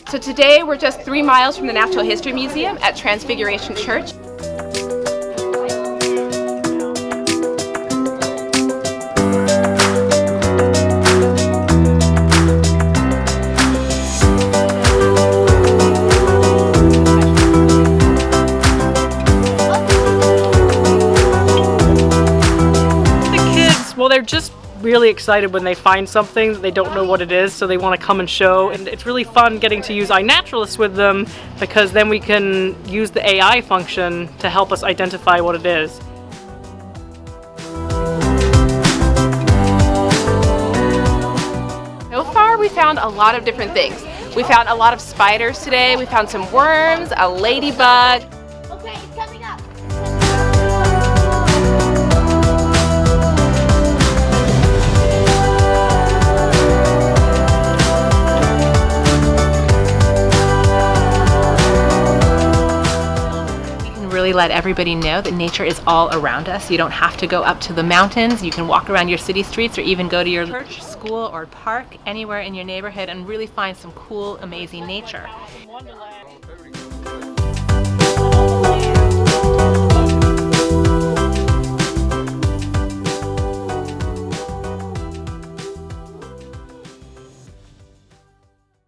So today we're just 3 miles from the Natural History Museum at Transfiguration Church. Well, they're just really excited when they find something that they don't know what it is, so they want to come and show. And it's really fun getting to use iNaturalist with them, because then we can use the AI function to help us identify what it is. So far we found a lot of different things. We found a lot of spiders today, we found some worms, a ladybug. Okay, it's coming up. Really let everybody know that nature is all around us. You don't have to go up to the mountains. You can walk around your city streets or even go to your church, school, or park anywhere in your neighborhood and really find some cool, amazing nature.